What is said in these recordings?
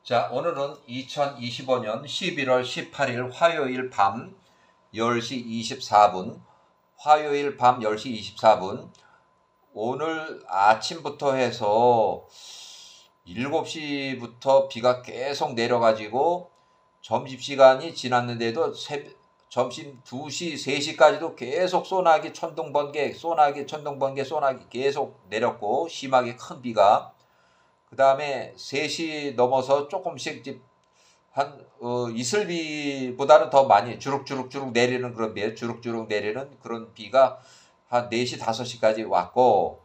자, 오늘은 2025년 11월 18일 화요일 밤 10시 24분, 화요일 밤 10시 24분, 오늘 아침부터 해서 7시부터 비가 계속 내려가지고 점심시간이 지났는데도 점심 2시, 3시까지도 계속 소나기, 천둥번개, 소나기, 천둥번개, 소나기 계속 내렸고 심하게 큰 비가 그 다음에 3시 넘어서 조금씩 이슬비보다는 더 많이 주룩주룩 내리는 그런 비예요. 주룩주룩 내리는 그런 비가 한 4시, 5시까지 왔고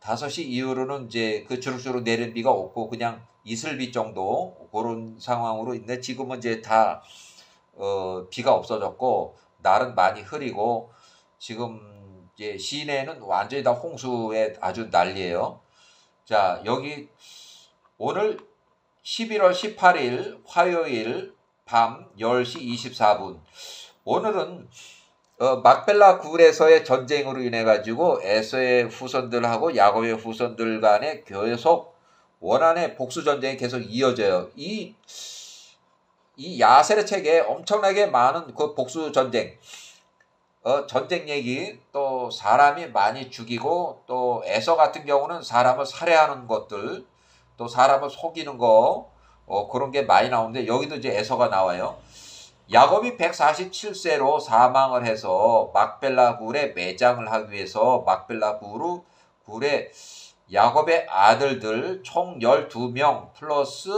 5시 이후로는 이제 그 주룩주룩 내리는 비가 없고 그냥 이슬비 정도 그런 상황으로 있는데 지금은 이제 다 비가 없어졌고 날은 많이 흐리고 지금 이제 시내는 완전히 다 홍수에 아주 난리예요. 자, 여기 오늘 11월 18일 화요일 밤 10시 24분 오늘은 막벨라 굴에서의 전쟁으로 인해 가지고 에서의 후손들하고 야곱의 후손들 간에 계속 원한의 복수 전쟁이 계속 이어져요. 이 야세르 책에 엄청나게 많은 그 복수 전쟁 전쟁 얘기, 또 사람이 많이 죽이고 또 에서 같은 경우는 사람을 살해하는 것들, 또 사람을 속이는 거 그런 게 많이 나오는데 여기도 이제 에서가 나와요. 야곱이 147세로 사망을 해서 막벨라 굴에 매장을 하기 위해서 막벨라 굴에 야곱의 아들들 총 12명 플러스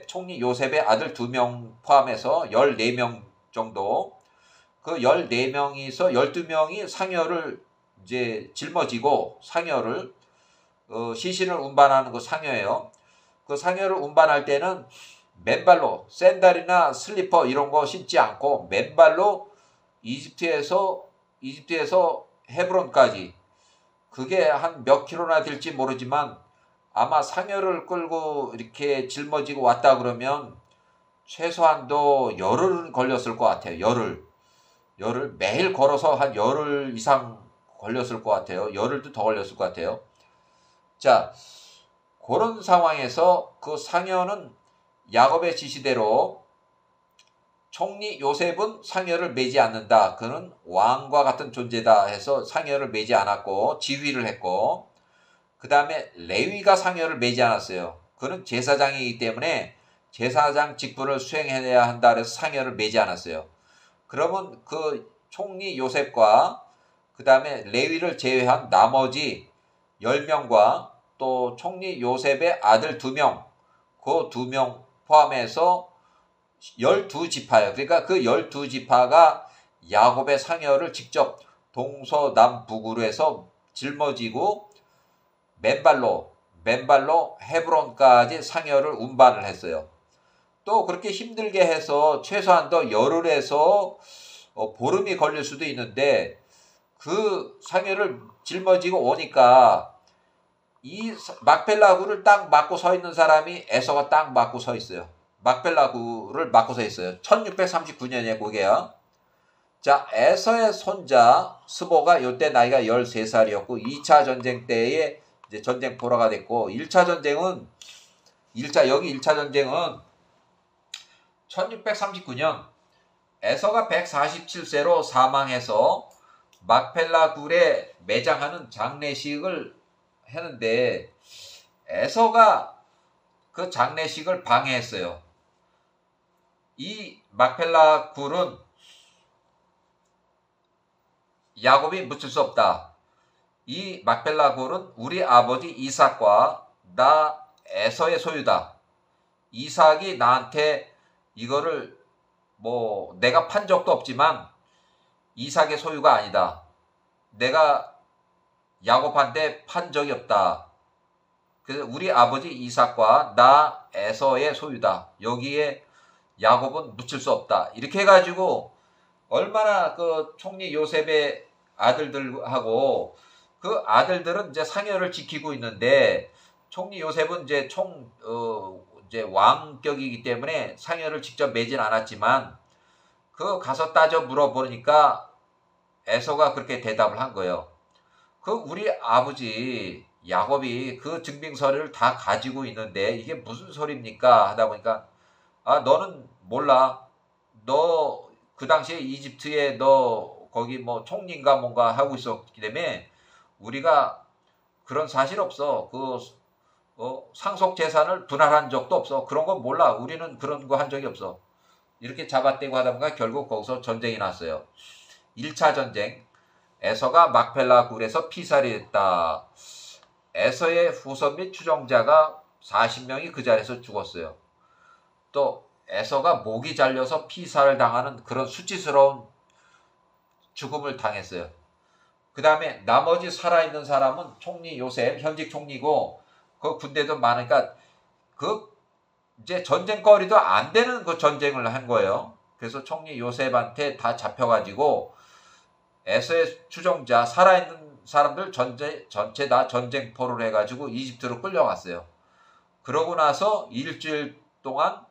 총리 요셉의 아들 2명 포함해서 14명 정도, 그 14명이서 12명이 상여를 이제 짊어지고 상여를 시신을 운반하는 그 상여예요. 그 상여를 운반할 때는 맨발로 샌들이나 슬리퍼 이런 거 신지 않고 맨발로 이집트에서 헤브론까지, 그게 한 몇 킬로나 될지 모르지만 아마 상여를 끌고 이렇게 짊어지고 왔다 그러면 최소한도 열흘은 걸렸을 것 같아요. 열흘 매일 걸어서 한 열흘 이상 걸렸을 것 같아요. 열흘도 더 걸렸을 것 같아요. 자, 그런 상황에서 그 상여는 야곱의 지시대로 총리 요셉은 상여를 매지 않는다. 그는 왕과 같은 존재다 해서 상여를 매지 않았고 지휘를 했고, 그 다음에 레위가 상여를 매지 않았어요. 그는 제사장이기 때문에 제사장 직분을 수행해야 한다 해서 상여를 매지 않았어요. 그러면 그 총리 요셉과 그 다음에 레위를 제외한 나머지 10명과 또 총리 요셉의 아들 2명, 그 2명 포함해서 12지파예요. 그러니까 그 12지파가 야곱의 상여를 직접 동서남북으로 해서 짊어지고 맨발로 헤브론까지 상여를 운반을 했어요. 또 그렇게 힘들게 해서 최소한도 열흘에서 보름이 걸릴 수도 있는데 그 상여를 짊어지고 오니까 이 막벨라 굴을 딱 막고 서 있는 사람이 에서가 딱 막고 서 있어요. 막벨라 굴을 막고 서 있어요. 1639년에 그게요. 자, 에서의 손자 스보가 이때 나이가 13살이었고 2차 전쟁 때에 이제 전쟁 포로가 됐고 1차 전쟁은 1차 전쟁은 1639년 에서가 147세로 사망해서 막펠라 굴에 매장하는 장례식을 했는데 에서가 그 장례식을 방해했어요. 이 막펠라 굴은 야곱이 묻힐 수 없다. 이 막펠라 굴은 우리 아버지 이삭과 나 에서의 소유다. 이삭이 나한테 이거를 뭐 내가 판 적도 없지만 이삭의 소유가 아니다. 내가 야곱한테 판 적이 없다. 그래서 우리 아버지 이삭과 나 에서의 소유다. 여기에 야곱은 묻힐 수 없다. 이렇게 해가지고 얼마나 그 총리 요셉의 아들들하고 그 아들들은 이제 상여를 지키고 있는데 총리 요셉은 이제 이제 왕격이기 때문에 상여를 직접 매진 않았지만 그 가서 따져 물어보니까 에서가 그렇게 대답을 한 거예요. 그 우리 아버지 야곱이 그 증빙서를 다 가지고 있는데 이게 무슨 소리입니까? 하다 보니까 너는 몰라. 너 그 당시에 이집트에 너 거기 뭐 총리인가 뭔가 하고 있었기 때문에 우리가 그런 사실 없어. 상속 재산을 분할한 적도 없어. 그런 거 몰라. 우리는 그런 거 한 적이 없어. 이렇게 잡아떼고 하다 보니까 결국 거기서 전쟁이 났어요. 1차 전쟁. 에서가 막펠라 굴에서 피살이 됐다. 에서의 후손 및 추종자가 40명이 그 자리에서 죽었어요. 또 에서가 목이 잘려서 피살을 당하는 그런 수치스러운 죽음을 당했어요. 그 다음에 나머지 살아있는 사람은 총리 요셉, 현직 총리고 그 군대도 많으니까 이제 전쟁거리도 안 되는 그 전쟁을 한 거예요. 그래서 총리 요셉한테 다 잡혀가지고 에서의 추종자 살아있는 사람들 전체 다 전쟁포로를 해가지고 이집트로 끌려갔어요. 그러고 나서 일주일 동안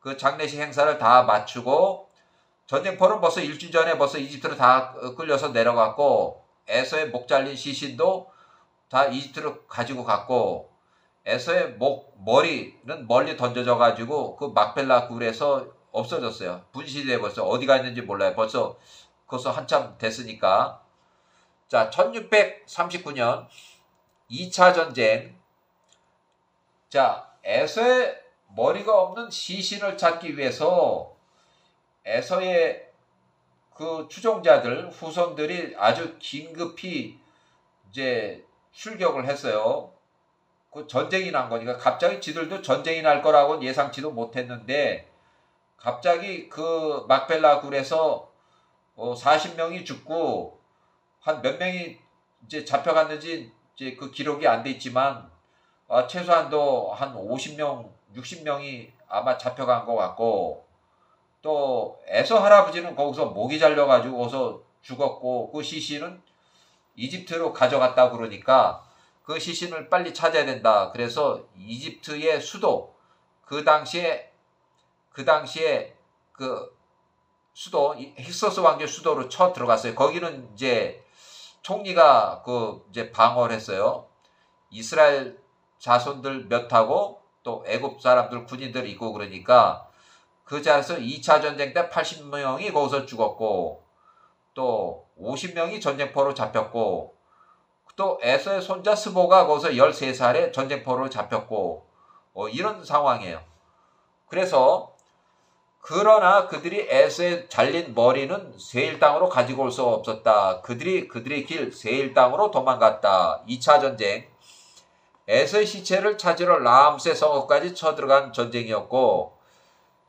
그 장례식 행사를 다 마치고 전쟁포로는 벌써 일주일 전에 벌써 이집트로 다 끌려서 내려갔고 에서의 목 잘린 시신도 다 이집트로 가지고 갔고 에서의 머리는 멀리 던져져 가지고 그 막펠라 굴에서 없어졌어요. 분실돼 벌써 어디가 있는지 몰라요. 벌써 한참 됐으니까. 자, 1639년 2차 전쟁. 자, 에서의 머리가 없는 시신을 찾기 위해서 에서의 그 추종자들, 후손들이 아주 긴급히 이제 출격을 했어요. 그 전쟁이 난 거니까 갑자기 지들도 전쟁이 날 거라고는 예상치도 못했는데 갑자기 그 막펠라 굴에서 40명이 죽고 한 몇 명이 이제 잡혀갔는지 이제 그 기록이 안 돼 있지만 최소한도 한 50명, 60명이 아마 잡혀간 것 같고 또 에서 할아버지는 거기서 목이 잘려가지고 거기서 죽었고 그 시신은 이집트로 가져갔다 그러니까 그 시신을 빨리 찾아야 된다. 그래서 이집트의 수도 그 당시에 그 수도 힉소스 왕조의 수도로 쳐 들어갔어요. 거기는 이제 총리가 이제 방어를 했어요. 이스라엘 자손들 몇하고 또 애굽 사람들 군인들 있고 그러니까 그 자리에서 2차 전쟁 때 80명이 거기서 죽었고 또 50명이 전쟁포로 잡혔고 또 에서의 손자 스보가 거기서 13살에 전쟁포로 잡혔고 이런 상황이에요. 그래서 그러나 그들이 에서의 잘린 머리는 세일 땅으로 가지고 올 수 없었다. 그들의 길 세일 땅으로 도망갔다. 2차 전쟁. 에서의 시체를 찾으러 라암세 성읍까지 쳐들어간 전쟁이었고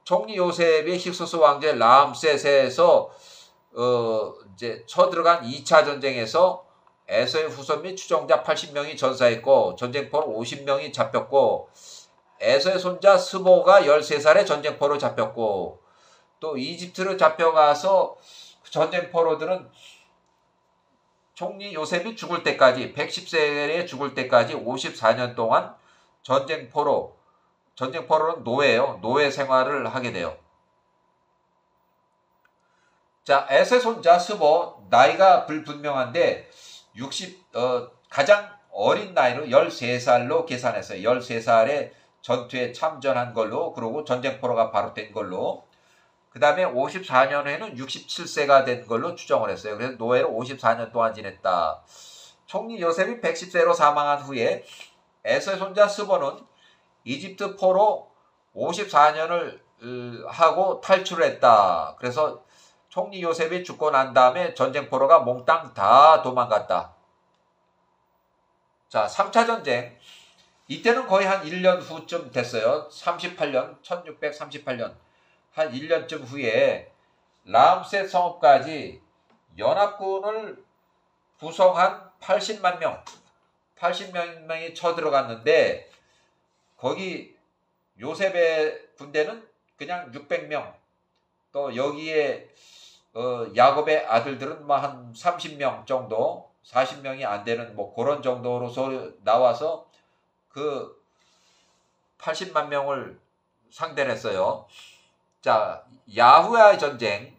총리 요셉이 힉소스 왕제 라암셋에서 이제 쳐들어간 2차 전쟁에서 에서의 후손 및 추종자 80명이 전사했고 전쟁포로 50명이 잡혔고 에서의 손자 스보가 13살에 전쟁포로 잡혔고 또 이집트로 잡혀가서 전쟁포로들은 총리 요셉이 죽을 때까지 110세에 죽을 때까지 54년 동안 전쟁포로는 노예예요. 노예 생활을 하게 돼요. 자, 에서의 손자 스보 나이가 불분명한데 가장 어린 나이로 13살로 계산했어요. 13살에 전투에 참전한 걸로 그리고 전쟁포로가 바로 된 걸로 그 다음에 54년에는 67세가 된 걸로 추정을 했어요. 그래서 노예로 54년 동안 지냈다. 총리 요셉이 110세로 사망한 후에 에서의 손자 스보는 이집트 포로 54년을 하고 탈출했다. 그래서 총리 요셉이 죽고 난 다음에 전쟁포로가 몽땅 다 도망갔다. 자, 3차 전쟁. 이때는 거의 한 1년 후쯤 됐어요. 1638년. 한 1년쯤 후에 라암셋 성읍까지 연합군을 구성한 80명이 쳐들어갔는데 거기 요셉의 군대는 그냥 600명 또 여기에 야곱의 아들들은 뭐 한 30명 정도 40명이 안 되는 뭐 그런 정도로서 나와서 그 80만 명을 상대를 했어요. 자, 야후야의 전쟁.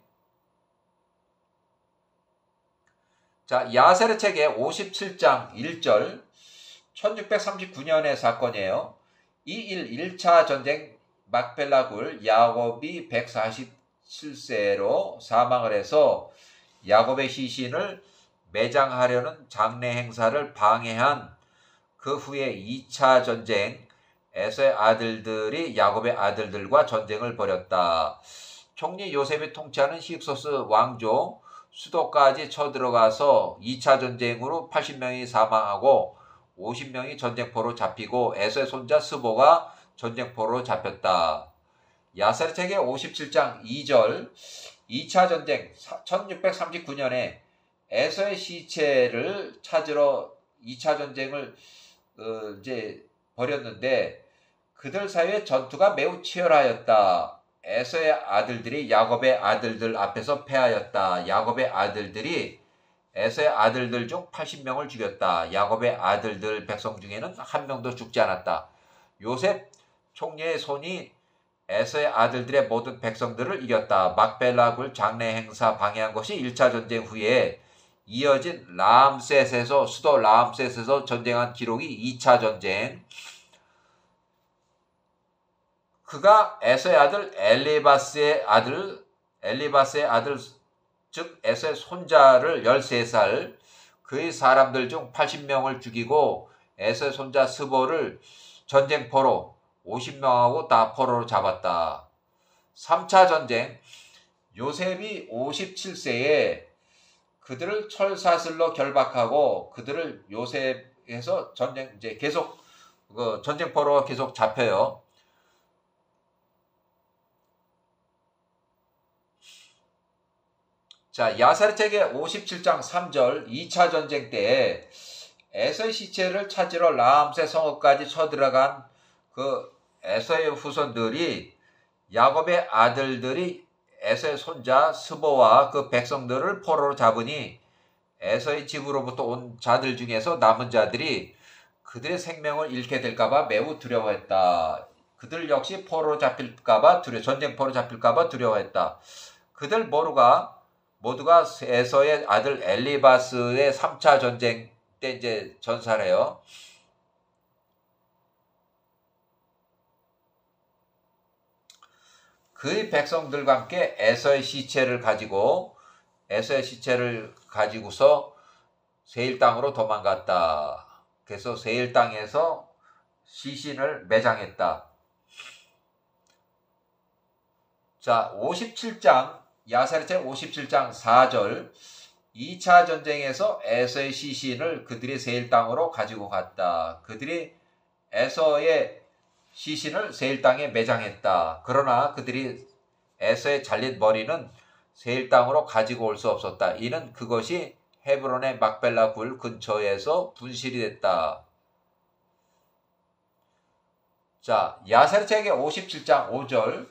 자, 야세르 책의 57장 1절. 1639년의 사건이에요. 1차 전쟁 막벨라 굴 야곱이 147세로 사망을 해서 야곱의 시신을 매장하려는 장례 행사를 방해한 그 후에 2차 전쟁 에서의 아들들이 야곱의 아들들과 전쟁을 벌였다. 총리 요셉이 통치하는 힉소스 왕조 수도까지 쳐들어가서 2차 전쟁으로 80명이 사망하고 50명이 전쟁포로 잡히고 에서의 손자 스보가 전쟁포로 잡혔다. 야사르책의 57장 2절 2차 전쟁 1639년에 에서의 시체를 찾으러 2차 전쟁을 이제 벌였는데 그들 사이의 전투가 매우 치열하였다. 에서의 아들들이 야곱의 아들들 앞에서 패하였다. 야곱의 아들들이 에서의 아들들 중 80명을 죽였다. 야곱의 아들들 백성 중에는 한 명도 죽지 않았다. 요셉 총리의 손이 에서의 아들들의 모든 백성들을 이겼다. 막벨라 굴 장례 행사 방해한 것이 1차 전쟁 후에 이어진 람셋에서 수도 람셋에서 전쟁한 기록이 2차 전쟁. 그가 에서의 아들 엘리바스의 아들 즉 에서의 손자를 13살 그의 사람들 중 80명을 죽이고 에서의 손자 스보를 전쟁포로 50명하고 다 포로로 잡았다. 3차 전쟁 요셉이 57세에 그들을 철사슬로 결박하고 그들을 요셉에서 이제 계속 전쟁포로 계속 잡혀요. 자, 야사르책의 57장 3절 2차 전쟁 때에 에서의 시체를 찾으러 람셋 성읍까지 쳐들어간 그 에서의 후손들이 야곱의 아들들이 에서의 손자 스보와 그 백성들을 포로로 잡으니 에서의 집으로부터 온 자들 중에서 남은 자들이 그들의 생명을 잃게 될까봐 매우 두려워했다. 그들 역시 포로로 잡힐까봐 전쟁포로 잡힐까봐 두려워했다. 그들 모두가 에서의 아들 엘리바스의 3차 전쟁 때 이제 전사를 해요. 그의 백성들과 함께 에서의 시체를 가지고서 세일 땅으로 도망갔다. 그래서 세일 땅에서 시신을 매장했다. 자, 57장 야사르책 57장 4절 2차 전쟁에서 에서의 시신을 그들이 세일 땅으로 가지고 갔다. 그들이 에서의 시신을 세일 땅에 매장했다. 그러나 그들이 에서의 잘린 머리는 세일 땅으로 가지고 올 수 없었다. 이는 그것이 헤브론의 막벨라 굴 근처에서 분실이 됐다. 자, 야사르책의 57장 5절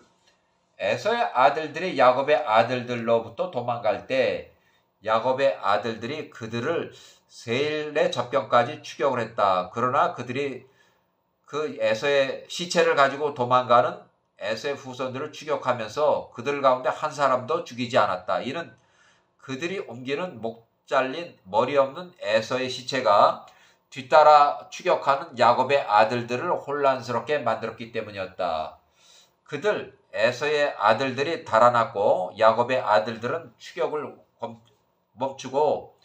에서의 아들들이 야곱의 아들들로부터 도망갈 때 야곱의 아들들이 그들을 세일의 젖병까지 추격을 했다. 그러나 그들이 그 에서의 시체를 가지고 도망가는 에서의 후손들을 추격하면서 그들 가운데 한 사람도 죽이지 않았다. 이는 그들이 옮기는 목 잘린 머리 없는 에서의 시체가 뒤따라 추격하는 야곱의 아들들을 혼란스럽게 만들었기 때문이었다. 그들 에서의 아들들이 달아났고 야곱의 아들들은 추격을 멈추고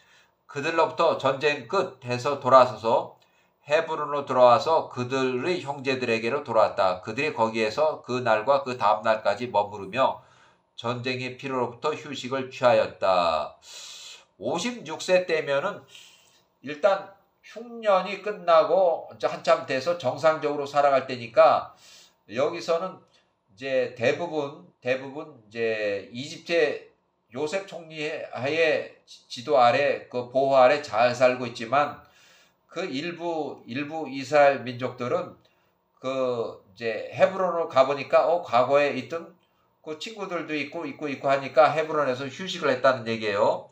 그들로부터 전쟁 끝에서 돌아서서 헤브론으로 돌아와서 그들의 형제들에게로 돌아왔다. 그들이 거기에서 그 날과 그 다음 날까지 머무르며 전쟁의 피로로부터 휴식을 취하였다. 56세 때면은 일단 흉년이 끝나고 한참 돼서 정상적으로 살아갈 때니까 여기서는 이제 대부분 이제 이집트의 요셉 총리의 지도 아래 그 보호 아래 잘 살고 있지만 그 일부 이스라엘 민족들은 그 이제 헤브론으로 가보니까 과거에 있던 그 친구들도 있고 하니까 헤브론에서 휴식을 했다는 얘기예요.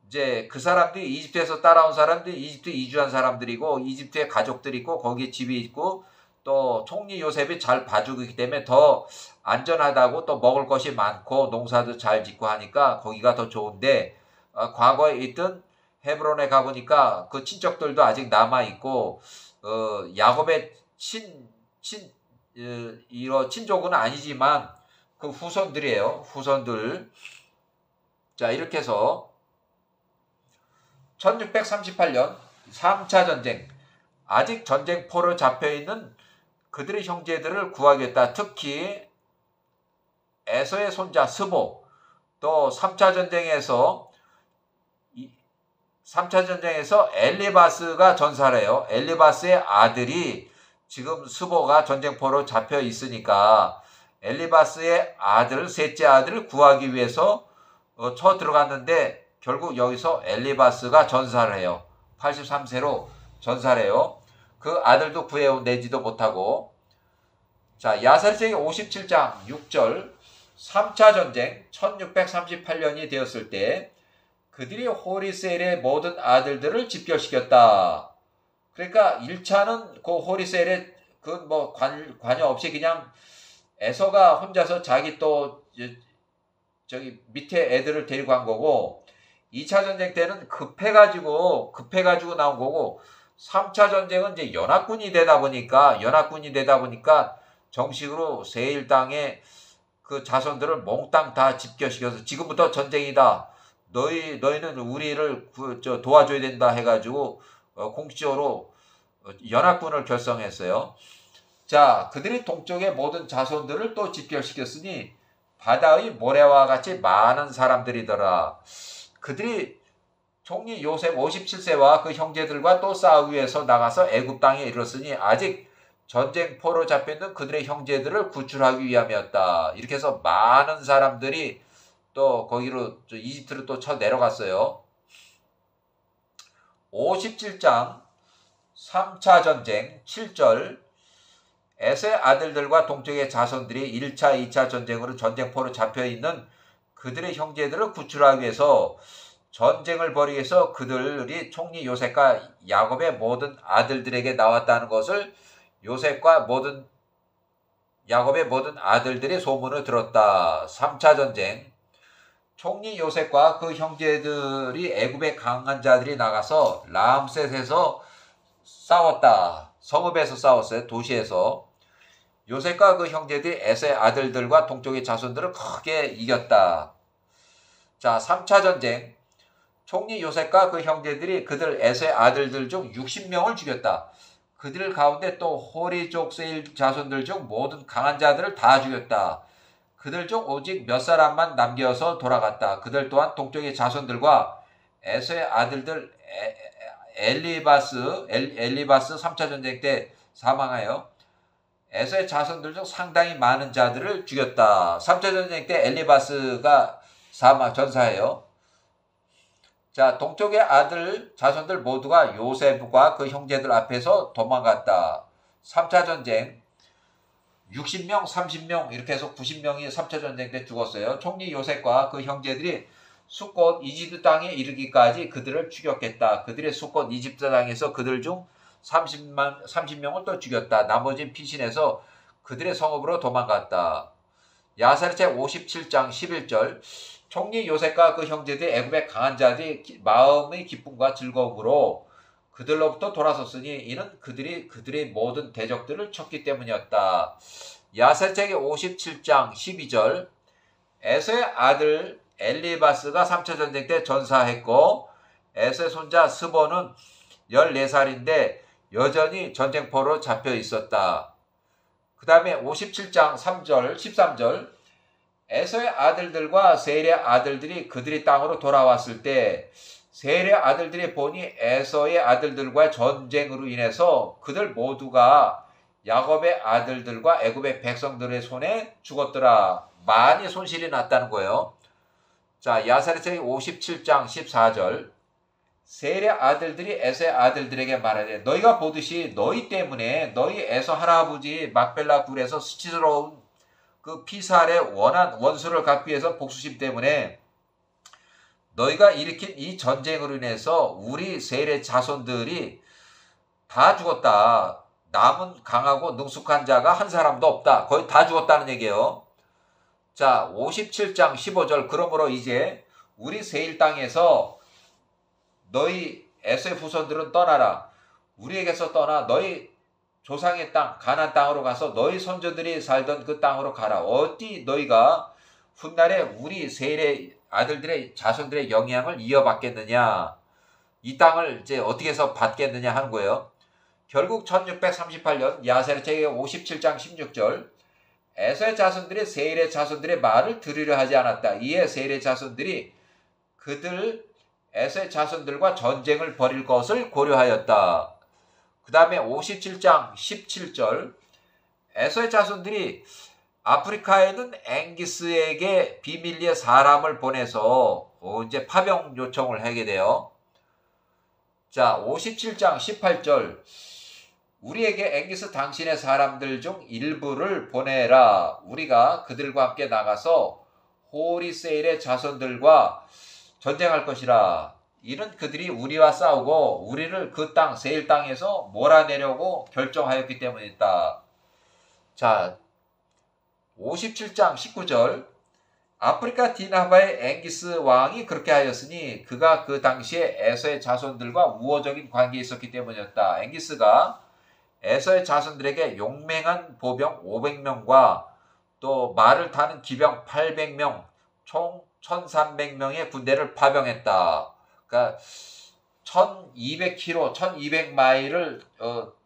이제 그 사람들이 이집트에서 따라온 사람들이 이집트 이주한 사람들이고 이집트에 가족들이 있고 거기에 집이 있고 또 총리 요셉이 잘 봐주고 있기 때문에 더 안전하다고 또 먹을 것이 많고 농사도 잘 짓고 하니까 거기가 더 좋은데 과거에 있던 헤브론에 가보니까 그 친척들도 아직 남아있고 야곱의 친족은 아니지만 그 후손들이에요. 후손들. 자, 이렇게 해서 1638년 3차 전쟁, 아직 전쟁포로 잡혀있는 그들의 형제들을 구하겠다. 특히 에서의 손자 스보, 또 3차 전쟁에서 엘리바스가 전사래요. 엘리바스의 아들이 지금 스보가 전쟁포로 잡혀 있으니까 엘리바스의 아들, 셋째 아들을 구하기 위해서 쳐 들어갔는데 결국 여기서 엘리바스가 전사를 해요. 83세로 전사를 해요. 그 아들도 구해내지도 못하고. 자, 야사리체기 57장 6절 3차 전쟁 1638년이 되었을 때 그들이 호리셀의 모든 아들들을 집결시켰다. 그러니까 1차는 그 호리셀의 관여 없이 그냥 에서가 혼자서 자기 또 저기 밑에 애들을 데리고 간 거고, 2차 전쟁 때는 급해가지고 나온 거고, 3차 전쟁은 이제 연합군이 되다 보니까 정식으로 세일 땅에 그 자손들을 몽땅 다 집결시켜서 지금부터 전쟁이다. 너희는 우리를 도와줘야 된다 해가지고 공식적으로 연합군을 결성했어요. 자, 그들이 동쪽의 모든 자손들을 또 집결시켰으니 바다의 모래와 같이 많은 사람들이더라. 그들이 총리 요셉 57세와 그 형제들과 또 싸우기 위해서 나가서 애굽 땅에 이르렀으니 아직 전쟁포로 잡혀있는 그들의 형제들을 구출하기 위함이었다. 이렇게 해서 많은 사람들이 또 거기로 이집트로 또 쳐 내려갔어요. 57장 3차 전쟁 7절 에서의 아들들과 동쪽의 자손들이 1차, 2차 전쟁으로 전쟁포로 잡혀있는 그들의 형제들을 구출하기 위해서 전쟁을 벌이기 위해서 그들이 총리 요셉과 야곱의 모든 아들들에게 나왔다는 것을 야곱의 모든 아들들이 소문을 들었다. 3차 전쟁. 총리 요셉과 그 형제들이 애굽의 강한 자들이 나가서 람셋에서 싸웠다. 성읍에서 싸웠어요. 도시에서. 요셉과 그 형제들이 에서의 아들들과 동쪽의 자손들을 크게 이겼다. 자, 3차 전쟁. 총리 요셉과 그 형제들이 그들 에서의 아들들 중 60명을 죽였다. 그들 가운데 또 호리족 세일 자손들 중 모든 강한 자들을 다 죽였다. 그들 중 오직 몇 사람만 남겨서 돌아갔다. 그들 또한 동쪽의 자손들과 에서의 아들들 엘리바스 3차 전쟁 때 사망하여 에서의 자손들 중 상당히 많은 자들을 죽였다. 3차 전쟁 때 엘리바스가 전사해요. 자, 동쪽의 아들 자손들 모두가 요셉과 그 형제들 앞에서 도망갔다. 3차 전쟁 60명, 30명 이렇게 해서 90명이 3차 전쟁 때 죽었어요. 총리 요셉과 그 형제들이 숫곳 이집트 땅에 이르기까지 그들을 추격했다. 그들의 숫곳 이집트 땅에서 그들 중 30명을 또 죽였다. 나머지는 피신해서 그들의 성읍으로 도망갔다. 야사리체 57장 11절 총리 요셉과 그 형제들이 애굽의 강한 자들이 마음의 기쁨과 즐거움으로 그들로부터 돌아섰으니 이는 그들의 모든 대적들을 쳤기 때문이었다. 야사리체 57장 12절 에서의 아들 엘리바스가 3차 전쟁 때 전사했고 에서의 손자 스보는 14살인데 여전히 전쟁포로 잡혀 있었다. 그 다음에 57장 3절 13절 에서의 아들들과 세일의 아들들이 그들의 땅으로 돌아왔을 때 세일의 아들들이 보니 에서의 아들들과 전쟁으로 인해서 그들 모두가 야곱의 아들들과 애굽의 백성들의 손에 죽었더라. 많이 손실이 났다는 거예요. 자, 야사리체 57장 14절 세일의 아들들이 에서의 아들들에게 말하되 너희가 보듯이 너희 때문에 너희 에서 할아버지 막벨라 굴에서 수치스러운 그 피살의 원수를 갚기 위해서 복수심 때문에 너희가 일으킨 이 전쟁으로 인해서 우리 세일의 자손들이 다 죽었다. 남은 강하고 능숙한 자가 한 사람도 없다. 거의 다 죽었다는 얘기예요. 자, 57장 15절 그러므로 이제 우리 세일 땅에서 너희 에서의 후손들은 떠나라. 우리에게서 떠나 너희 조상의 땅 가나안 땅으로 가서 너희 손주들이 살던 그 땅으로 가라. 어디 너희가 훗날에 우리 세례 아들들의 자손들의 영향을 이어받겠느냐, 이 땅을 이제 어떻게 해서 받겠느냐 하는 거예요. 결국 1638년 야세르책의 57장 16절, 에서의 자손들이 세일의 자손들의 말을 들으려 하지 않았다. 이에 세일의 자손들이 그들 에서의 자손들과 전쟁을 벌일 것을 고려하였다. 그 다음에 57장 17절, 에서의 자손들이 아프리카에 있는 앵기스에게 비밀리에 사람을 보내서 이제 파병 요청을 하게 돼요. 자, 57장 18절, 우리에게 앵기스 당신의 사람들 중 일부를 보내라. 우리가 그들과 함께 나가서 호리세일의 자손들과 전쟁할 것이라. 이는 그들이 우리와 싸우고 우리를 그 땅 세일 땅에서 몰아내려고 결정하였기 때문이다. 자, 57장 19절, 아프리카 디나바의 앵기스 왕이 그렇게 하였으니 그가 그 당시에 에서의 자손들과 우호적인 관계에 있었기 때문이었다. 앵기스가 에서의 자손들에게 용맹한 보병 500명과 또 말을 타는 기병 800명, 총 1300명의 군대를 파병했다. 그러니까 1200km, 1200마일을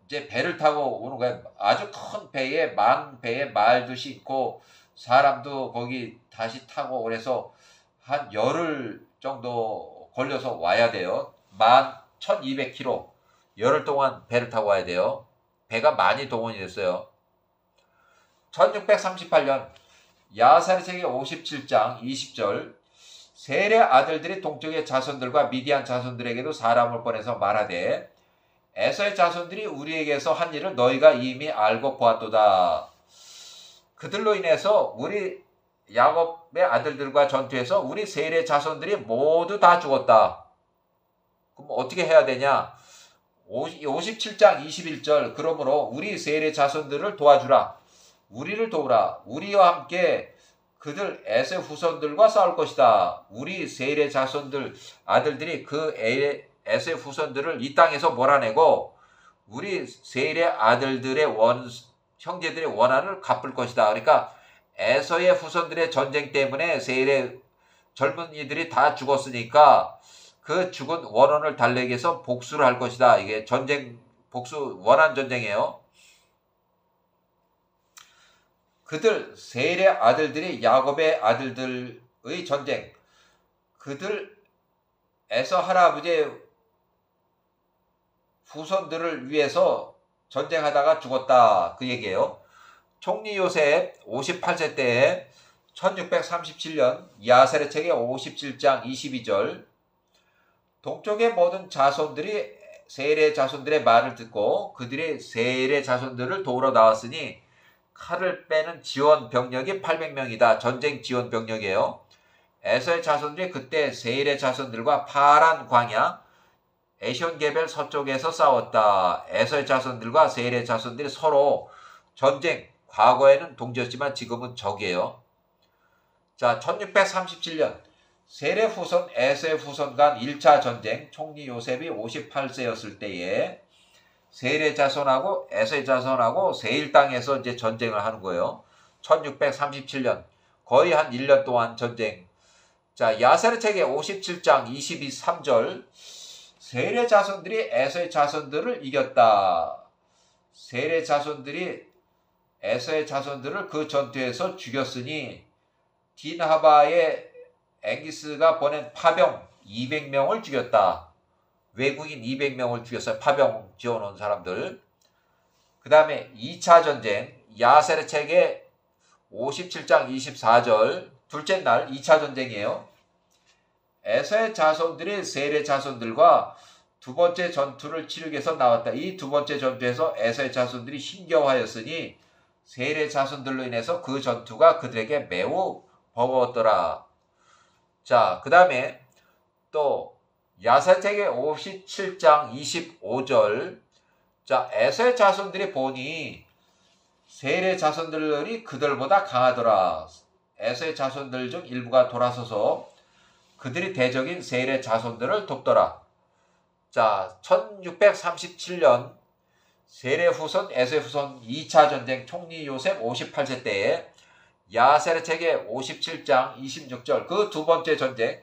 이제 배를 타고 오는 거예요. 아주 큰 배에 망배에 말도 싣고 사람도 거기 다시 타고, 그래서 한 열흘 정도 걸려서 와야 돼요. 1200km 열흘 동안 배를 타고 와야 돼요. 배가 많이 동원이 됐어요. 1638년 야사르책의 57장 20절, 셀의 아들들이 동쪽의 자손들과 미디안 자손들에게도 사람을 보내서 말하되 에서의 자손들이 우리에게서 한 일을 너희가 이미 알고 보았도다. 그들로 인해서 우리 야곱의 아들들과 전투에서 우리 셀의 자손들이 모두 다 죽었다. 그럼 어떻게 해야 되냐? 57장 21절, 그러므로 우리 셀의 자손들을 도와주라. 우리를 도우라. 우리와 함께 그들 에세 후손들과 싸울 것이다. 우리 셀의 자손들 아들들이 그 에세 후손들을 이 땅에서 몰아내고 우리 셀의 아들들의 형제들의 원한을 갚을 것이다. 그러니까 에서의 후손들의 전쟁 때문에 셀의 젊은이들이 다 죽었으니까 그 죽은 원혼을 달래기 위해서 복수를 할 것이다. 이게 전쟁, 복수, 원한 전쟁이에요. 그들 셀의 아들들이 야곱의 아들들의 전쟁, 그들 에서 할아버지의 후손들을 위해서 전쟁하다가 죽었다, 그 얘기예요. 총리 요셉 58세 때에 1637년 야세르책의 57장 22절, 동쪽의 모든 자손들이 셀의 자손들의 말을 듣고 그들이 셀의 자손들을 도우러 나왔으니 칼을 빼는 지원 병력이 800명이다. 전쟁 지원 병력이에요. 에서의 자손들이 그때 셀의 자손들과 파란 광야 에시온게벨 서쪽에서 싸웠다. 에서의 자손들과 셀의 자손들이 서로 전쟁, 과거에는 동지였지만 지금은 적이에요. 자, 1637년 셀의 후손, 에서의 후손 간 1차 전쟁, 총리 요셉이 58세였을 때에 셀의 자손하고 에서의 자손하고 세일 땅에서 이제 전쟁을 하는 거예요. 1637년 거의 한 1년 동안 전쟁. 자, 야세르책의 57장 22, 3절, 셀의 자손들이 에서의 자손들을 이겼다. 셀의 자손들이 에서의 자손들을 그 전투에서 죽였으니 딘하바의 앵기스가 보낸 파병 200명을 죽였다. 외국인 200명을 죽였어요. 파병 지어놓은 사람들. 그 다음에 2차 전쟁, 야세르책의 57장 24절, 둘째 날 2차 전쟁이에요. 에서의 자손들이 셀의 자손들과 두 번째 전투를 치르기 위해서 나왔다. 이 두 번째 전투에서 에서의 자손들이 힘겨워하였으니 셀의 자손들로 인해서 그 전투가 그들에게 매우 버거웠더라. 자, 그 다음에 또 야세르책의 57장 25절, 자, 에서의 자손들이 보니 셀의 자손들이 그들보다 강하더라. 에서의 자손들 중 일부가 돌아서서 그들이 대적인 셀의 자손들을 돕더라. 자, 1637년 세례 후손 에서의 후손 2차 전쟁 총리 요셉 58세 때에 야세르 책의 57장 26절 그 두 번째 전쟁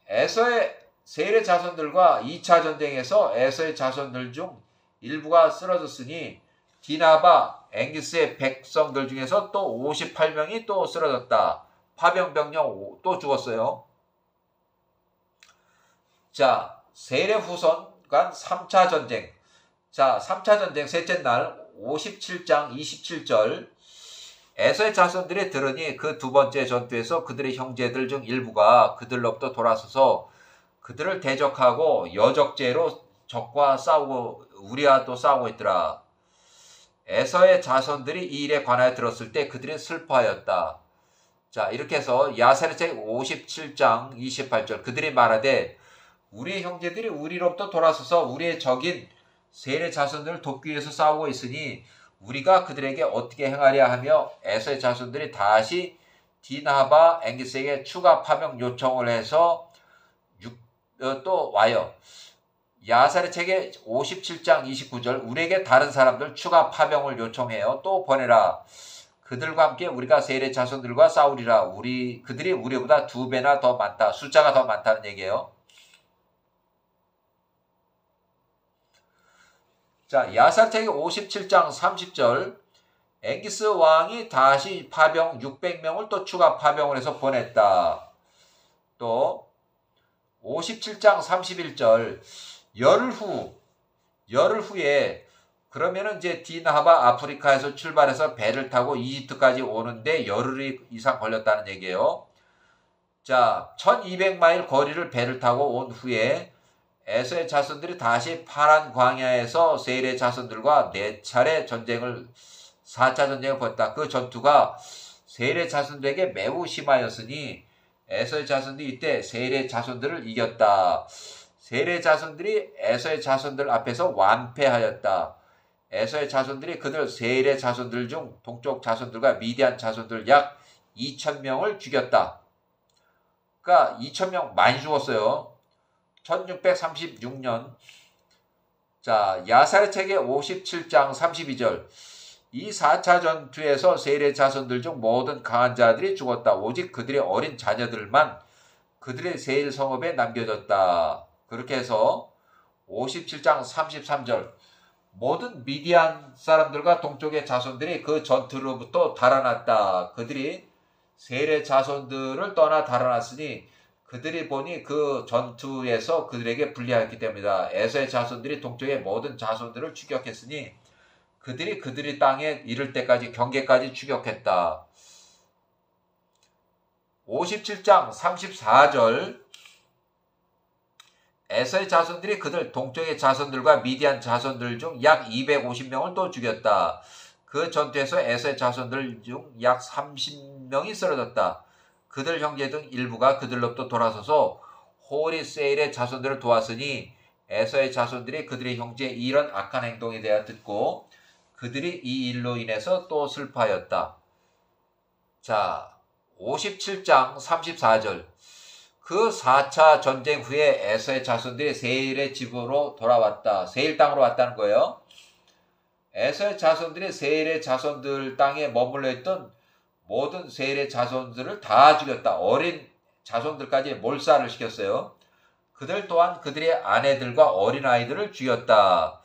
에서의 세례 자손들과 2차 전쟁에서 에서의 자손들 중 일부가 쓰러졌으니 디나바 앵기스의 백성들 중에서 또 58명이 또 쓰러졌다. 파병병력 또 죽었어요. 자, 세례 후손 간 3차 전쟁. 자, 3차 전쟁 셋째 날 57장 27절 에서의 자손들이 들으니 그 두 번째 전투에서 그들의 형제들 중 일부가 그들로부터 돌아서서 그들을 대적하고 여적죄로 적과 싸우고 우리와 싸우고 있더라. 에서의 자손들이 이 일에 관하여 들었을 때 그들이 슬퍼하였다. 자, 이렇게 해서 야세르책 57장 28절 그들이 말하되 우리의 형제들이 우리로부터 돌아서서 우리의 적인 세례 자손들을 돕기 위해서 싸우고 있으니 우리가 그들에게 어떻게 행하랴 하며 에서의 자손들이 다시 디나바 앵기스에게 추가 파병 요청을 해서 또 와요. 야사르 책의 57장 29절 우리에게 다른 사람들 추가 파병을 요청해요. 또 보내라. 그들과 함께 우리가 세례 자손들과 싸우리라. 그들이 우리보다 2배나 더 많다. 숫자가 더 많다는 얘기예요. 자, 야사르 책의 57장 30절 앵기스 왕이 다시 파병 600명을 또 추가 파병을 해서 보냈다. 또 57장 31절 열흘 후에 그러면은 이제 디나바 아프리카에서 출발해서 배를 타고 이집트까지 오는데 열흘 이상 걸렸다는 얘기예요. 자, 1200마일 거리를 배를 타고 온 후에 에서의 자손들이 다시 파란 광야에서 세일의 자손들과 4차례 전쟁을 4차 전쟁을 벌였다. 그 전투가 세일의 자손들에게 매우 심하였으니 에서의 자손들이 이때 세일의 자손들을 이겼다. 세일의 자손들이 에서의 자손들 앞에서 완패하였다. 에서의 자손들이 그들 세일의 자손들 중 동쪽 자손들과 미디안 자손들 약 2000명을 죽였다. 그러니까 2000명 많이 죽었어요. 1636년 자 야사르 책의 57장 32절 이 4차 전투에서 세일의 자손들 중 모든 강한 자들이 죽었다. 오직 그들의 어린 자녀들만 그들의 세일 성읍에 남겨졌다. 그렇게 해서 57장 33절 모든 미디안 사람들과 동쪽의 자손들이 그 전투로부터 달아났다. 그들이 세일의 자손들을 떠나 달아났으니 그들이 보니 그 전투에서 그들에게 불리하였기 때문이다. 에서의 자손들이 동쪽의 모든 자손들을 추격했으니 그들이 땅에 이를 때까지 경계까지 추격했다. 57장 34절 에서의 자손들이 그들 동쪽의 자손들과 미디안 자손들 중 약 250명을 또 죽였다. 그 전투에서 에서의 자손들 중 약 30명이 쓰러졌다. 그들 형제 등 일부가 그들로부터 돌아서서 호리 세일의 자손들을 도왔으니 에서의 자손들이 그들의 형제의 이런 악한 행동에 대하여 듣고 그들이 이 일로 인해서 또 슬퍼하였다. 자, 57장 34절 그 4차 전쟁 후에 에서의 자손들이 세일의 집으로 돌아왔다. 세일 땅으로 왔다는 거예요. 에서의 자손들이 세일의 자손들 땅에 머물러 있던 모든 세일의 자손들을 다 죽였다. 어린 자손들까지 몰살을 시켰어요. 그들 또한 그들의 아내들과 어린아이들을 죽였다.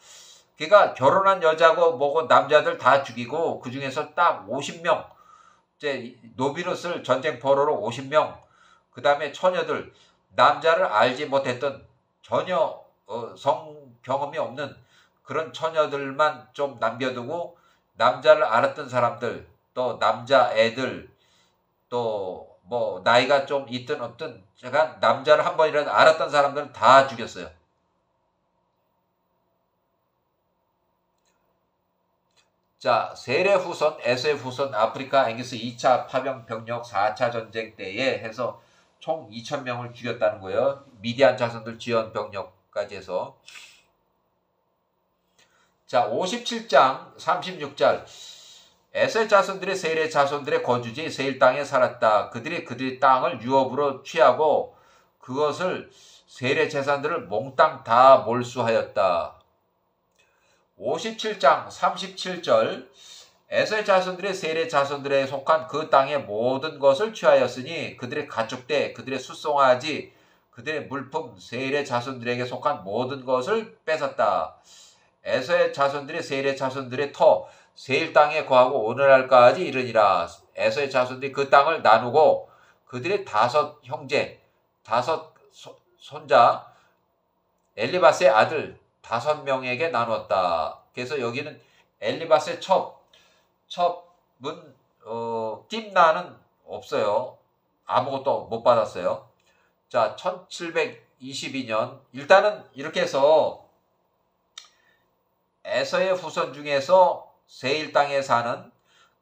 그러니까 결혼한 여자고 뭐고 남자들 다 죽이고 그 중에서 딱 50명 이제 노비로 쓸 전쟁 포로로 50명 그 다음에 처녀들 남자를 알지 못했던 전혀 성 경험이 없는 그런 처녀들만 좀 남겨두고 남자를 알았던 사람들 또 남자애들 또 뭐 나이가 좀 있든 없든 제가 남자를 한 번이라도 알았던 사람들은 다 죽였어요. 자, 세례 후손, 에서의 후손, 아프리카 앵기스 2차 파병 병력 4차 전쟁 때에 해서 총 2000명을 죽였다는 거예요. 미디안 자손들 지원 병력까지 해서. 자, 57장 36절 에서의 자손들이 세일의 자손들의 거주지 세일 땅에 살았다. 그들이 땅을 유업으로 취하고 그것을 세일의 재산들을 몽땅 다 몰수하였다. 57장 37절 에서의 자손들의 세일의 자손들에 속한 그 땅의 모든 것을 취하였으니 그들의 가축대 그들의 숫송아지 그들의 물품 세일의 자손들에게 속한 모든 것을 뺏었다. 에서의 자손들의 세일의 자손들의 터 세일 땅에 거하고 오늘날까지 이르니라. 에서의 자손들이 그 땅을 나누고 그들의 5 형제 5 손자 엘리바스의 아들 5명에게 나누었다. 그래서 여기는 엘리바스의 첩은 딥나는 없어요. 아무것도 못 받았어요. 자, 1722년 일단은 이렇게 해서 에서의 후손 중에서 세일 땅에 사는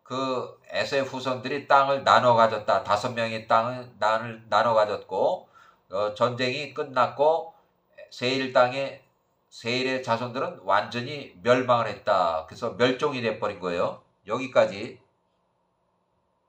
그 에서의 후손들이 땅을 나눠 가졌다. 5명의 땅을 나눠 가졌고 전쟁이 끝났고 세일 땅에 세일의 자손들은 완전히 멸망을 했다. 그래서 멸종이 돼버린 거예요. 여기까지